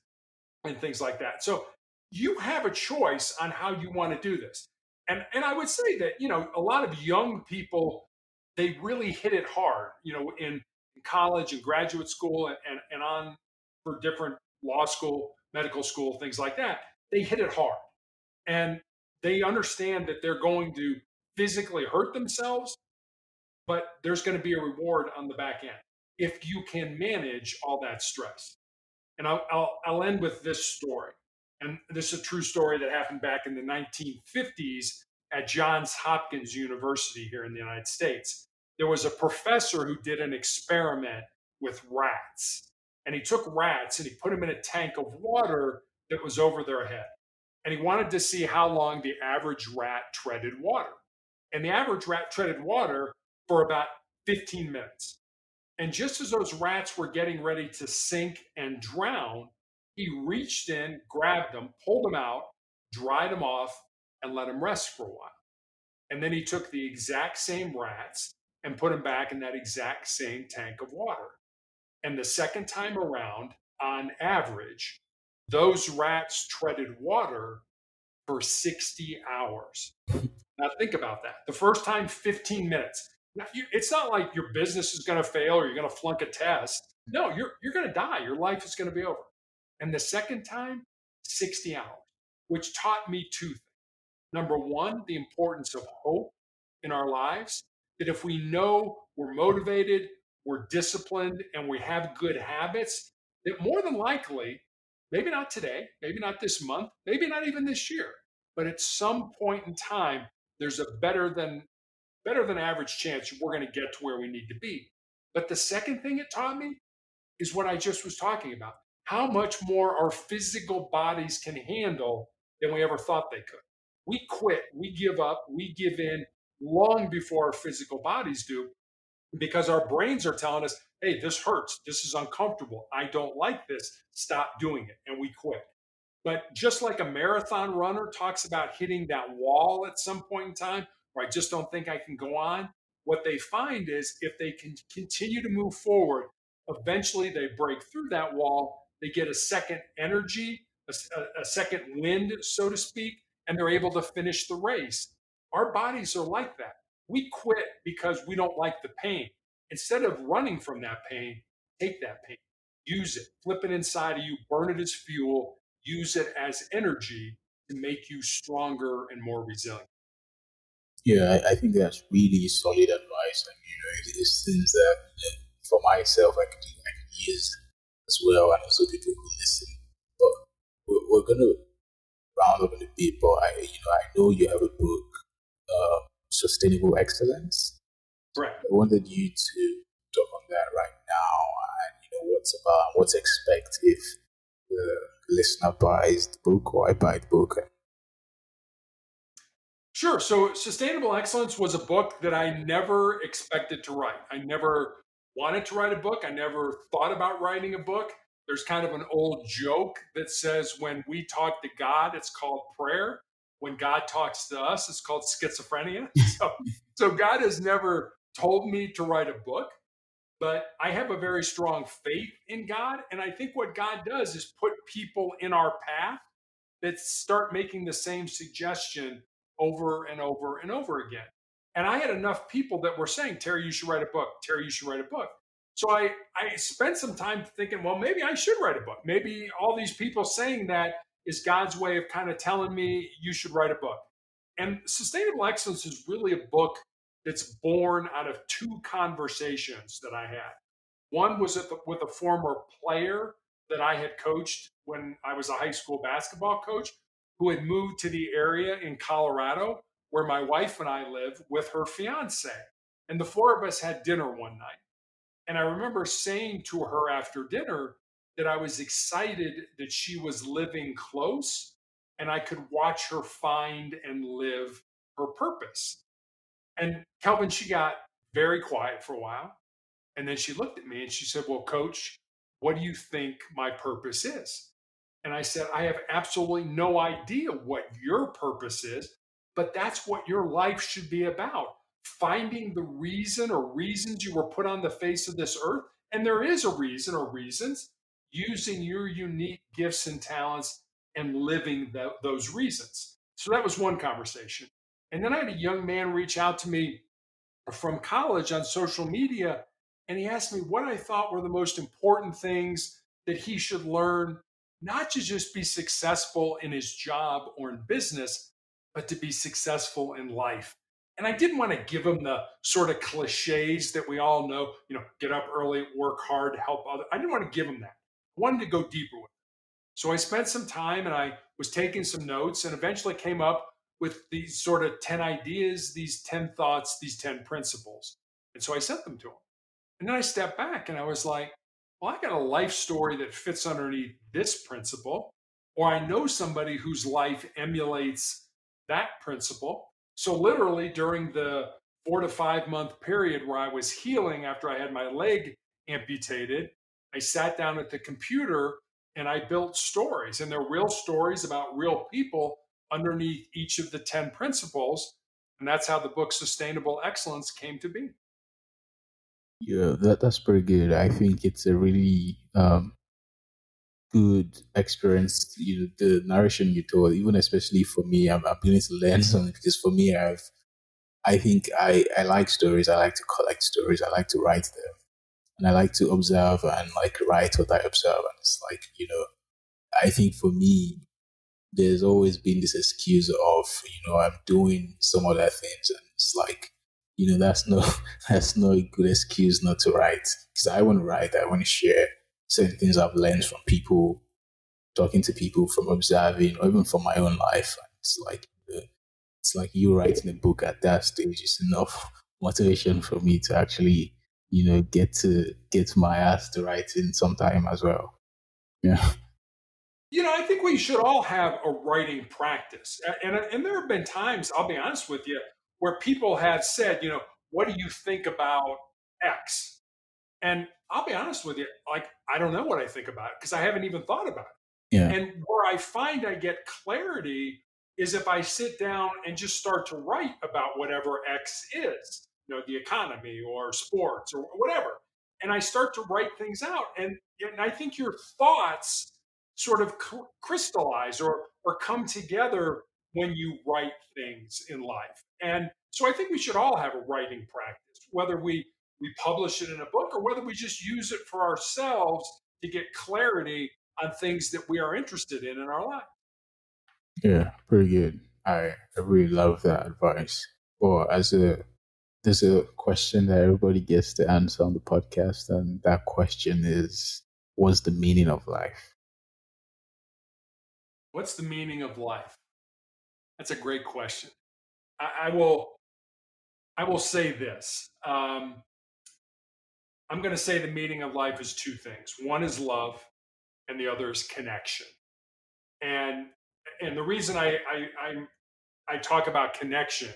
and things like that. So you have a choice on how you want to do this. And I would say that a lot of young people, they really hit it hard. In college and graduate school and on for different law school, medical school, things like that. They hit it hard, and they understand that they're going to physically hurt themselves, but there's going to be a reward on the back end if you can manage all that stress. And I'll end with this story. And this is a true story that happened back in the 1950s at Johns Hopkins University here in the United States. There was a professor who did an experiment with rats. And he took rats and he put them in a tank of water that was over their head. And he wanted to see how long the average rat treaded water. And the average rat treaded water for about 15 minutes. And just as those rats were getting ready to sink and drown, he reached in, grabbed them, pulled them out, dried them off, and let them rest for a while. And then he took the exact same rats and put them back in that exact same tank of water. And the second time around, on average, those rats treaded water for 60 hours. Now, think about that. The first time, 15 minutes. Now, it's not like your business is going to fail or you're going to flunk a test. No, you're going to die. Your life is going to be over. And the second time, 60 hours, which taught me two things. Number one, the importance of hope in our lives, that if we know we're motivated, we're disciplined, and we have good habits, that more than likely, maybe not today, maybe not this month, maybe not even this year, but at some point in time, there's a better than average chance we're going to get to where we need to be. But the second thing it taught me is what I just was talking about, how much more our physical bodies can handle than we ever thought they could. We quit, we give up, we give in long before our physical bodies do, because our brains are telling us, hey, this hurts, this is uncomfortable, I don't like this, stop doing it, and we quit. But just like a marathon runner talks about hitting that wall at some point in time, where I just don't think I can go on, what they find is if they can continue to move forward, eventually they break through that wall, they get a second energy, a second wind, so to speak, and they're able to finish the race. Our bodies are like that. We quit because we don't like the pain. Instead of running from that pain, take that pain, use it, flip it inside of you, burn it as fuel, use it as energy to make you stronger and more resilient. Yeah, I think that's really solid advice. And, it's things that for myself I can use as well, and also people who listen. But we're going to round up in a bit, but I know you have a book, Sustainable Excellence. Correct. I wanted you to talk on that right now, and what's about, what to expect if the listener buys the book or I buy the book. Sure. So, Sustainable Excellence was a book that I never expected to write. I never wanted to write a book. I never thought about writing a book. There's kind of an old joke that says when we talk to God, it's called prayer. When God talks to us, it's called schizophrenia. So God has never told me to write a book, but I have a very strong faith in God. And I think what God does is put people in our path that start making the same suggestion over and over and over again. And I had enough people that were saying, Terry, you should write a book. Terry, you should write a book. So I spent some time thinking, well, maybe I should write a book. Maybe all these people saying that is God's way of kind of telling me you should write a book. And Sustainable Excellence is really a book that's born out of two conversations that I had. One was with a former player that I had coached when I was a high school basketball coach, who had moved to the area in Colorado where my wife and I live with her fiance. And the four of us had dinner one night. And I remember saying to her after dinner that I was excited that she was living close and I could watch her find and live her purpose. And Kelvin, she got very quiet for a while. And then she looked at me and she said, well, coach, what do you think my purpose is? And I said, I have absolutely no idea what your purpose is, but that's what your life should be about. Finding the reason or reasons you were put on the face of this earth. And there is a reason or reasons, using your unique gifts and talents and living those reasons. So that was one conversation. And then I had a young man reach out to me from college on social media, and he asked me what I thought were the most important things that he should learn, not to just be successful in his job or in business, but to be successful in life. And I didn't want to give him the sort of cliches that we all know, get up early, work hard, help others. I didn't want to give him that. I wanted to go deeper with it. So I spent some time and I was taking some notes and eventually came up with these sort of 10 ideas, these 10 thoughts, these 10 principles. And so I sent them to him. And then I stepped back and I was like, well, I got a life story that fits underneath this principle, or I know somebody whose life emulates that principle. So, literally, during the 4 to 5 month period where I was healing after I had my leg amputated, I sat down at the computer and I built stories, and they're real stories about real people underneath each of the 10 principles. And that's how the book Sustainable Excellence came to be. Yeah, that's pretty good. I think it's a really good experience. The narration you told, even especially for me, I'm beginning to learn something because for me, I think I like stories. I like to collect stories. I like to write them, and I like to observe and like write what I observe. And it's like I think for me, there's always been this excuse of I'm doing some other things, and it's like that's no that's no good excuse not to write. Because I want to write, I want to share certain things I've learned from people, talking to people, from observing, or even from my own life. It's like you writing a book at that stage is enough motivation for me to actually, get my ass to writing sometime as well. Yeah. I think we should all have a writing practice. And there have been times, I'll be honest with you, where people have said, what do you think about X? And I'll be honest with you, like, I don't know what I think about it because I haven't even thought about it. Yeah. And where I find I get clarity is if I sit down and just start to write about whatever X is, the economy or sports or whatever. And I start to write things out. And I think your thoughts sort of crystallize or come together when you write things in life. And so I think we should all have a writing practice, whether we publish it in a book or whether we just use it for ourselves to get clarity on things that we are interested in our life. Yeah, pretty good. I really love that advice. Well, there's a question that everybody gets to answer on the podcast, and that question is, what's the meaning of life? What's the meaning of life? That's a great question. I will say this. I'm going to say the meaning of life is two things. One is love, and the other is connection. And and the reason I talk about connection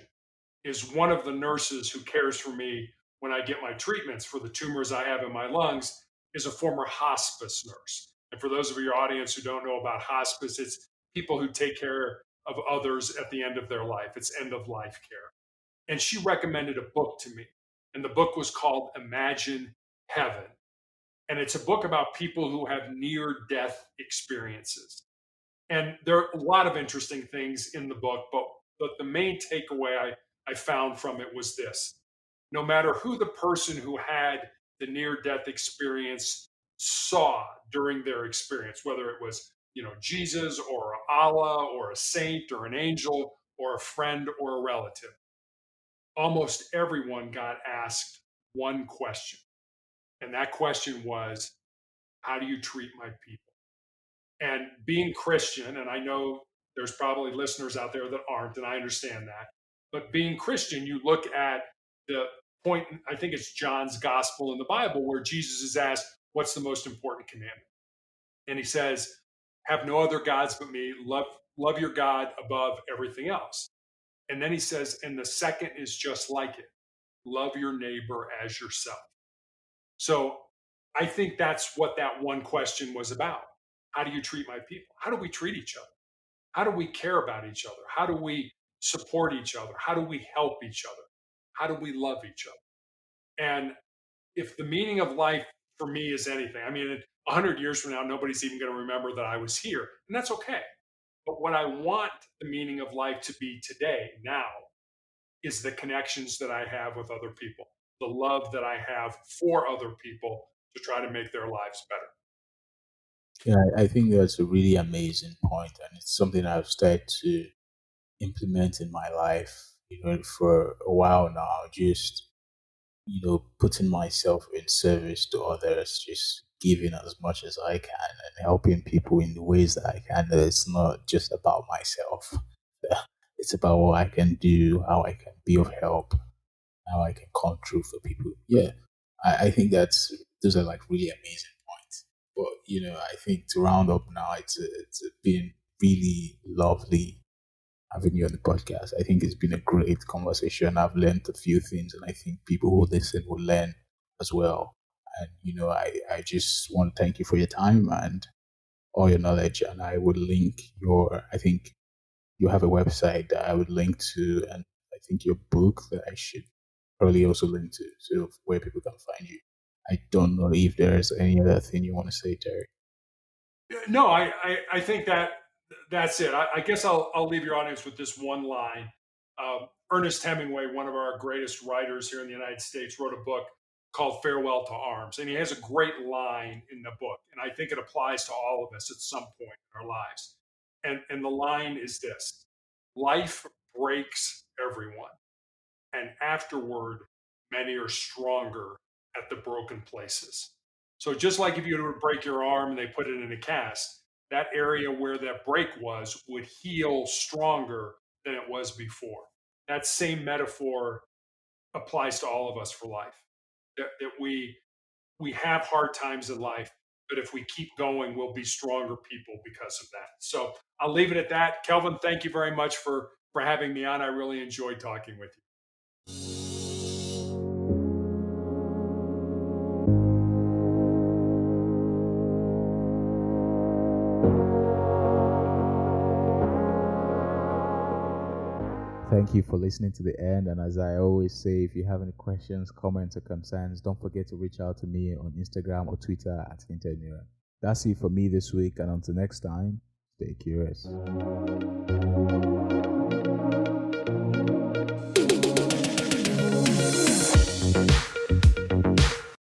is one of the nurses who cares for me when I get my treatments for the tumors I have in my lungs is a former hospice nurse. And for those of your audience who don't know about hospice, it's people who take care of others at the end of their life. It's end of life care. And she recommended a book to me. And the book was called Imagine Heaven. And it's a book about people who have near death experiences. And there are a lot of interesting things in the book, but the main takeaway I found from it was this: no matter who the person who had the near death experience saw during their experience, whether it was Jesus or Allah or a saint or an angel or a friend or a relative, almost everyone got asked one question. And that question was, how do you treat my people? And being Christian, and I know there's probably listeners out there that aren't, and I understand that. But being Christian, you look at the point, I think it's John's gospel in the Bible, where Jesus is asked, what's the most important commandment? And he says, have no other gods but me. Love your God above everything else. And then he says, and the second is just like it: love your neighbor as yourself. So I think that's what that one question was about. How do you treat my people? How do we treat each other? How do we care about each other? How do we support each other? How do we help each other? How do we love each other? And if the meaning of life for me is anything, I mean, 100 years from now, nobody's even going to remember that I was here. And that's okay. But what I want the meaning of life to be today, now, is the connections that I have with other people, the love that I have for other people to try to make their lives better. Yeah, I think that's a really amazing point, and it's something I've started to implement in my life, for a while now. Just, putting myself in service to others, just giving as much as I can and helping people in the ways that I can. It's not just about myself. It's about what I can do, how I can be of help, how I can come through for people. Yeah, I think those are like really amazing points. But I think to round up now, it's been really lovely having you on the podcast. I think it's been a great conversation. I've learned a few things, and I think people who listen will learn as well. And I just want to thank you for your time and all your knowledge. And I would link I think you have a website that I would link to, and I think your book that I should probably also link to, so where people can find you. I don't know if there's any other thing you want to say, Terry. No, I think that's it. I guess I'll leave your audience with this one line. Ernest Hemingway, one of our greatest writers here in the United States, wrote a book called Farewell to Arms. And he has a great line in the book. And I think it applies to all of us at some point in our lives. And the line is this: life breaks everyone, and afterward, many are stronger at the broken places. So just like if you were to break your arm and they put it in a cast, that area where that break was would heal stronger than it was before. That same metaphor applies to all of us for life. That we have hard times in life, but if we keep going, we'll be stronger people because of that. So I'll leave it at that. Kelvin, thank you very much for having me on. I really enjoyed talking with you. Thank you for listening to the end. And as I always say, if you have any questions, comments, or concerns, don't forget to reach out to me on Instagram or Twitter at Interneuron. That's it for me this week. And until next time, stay curious.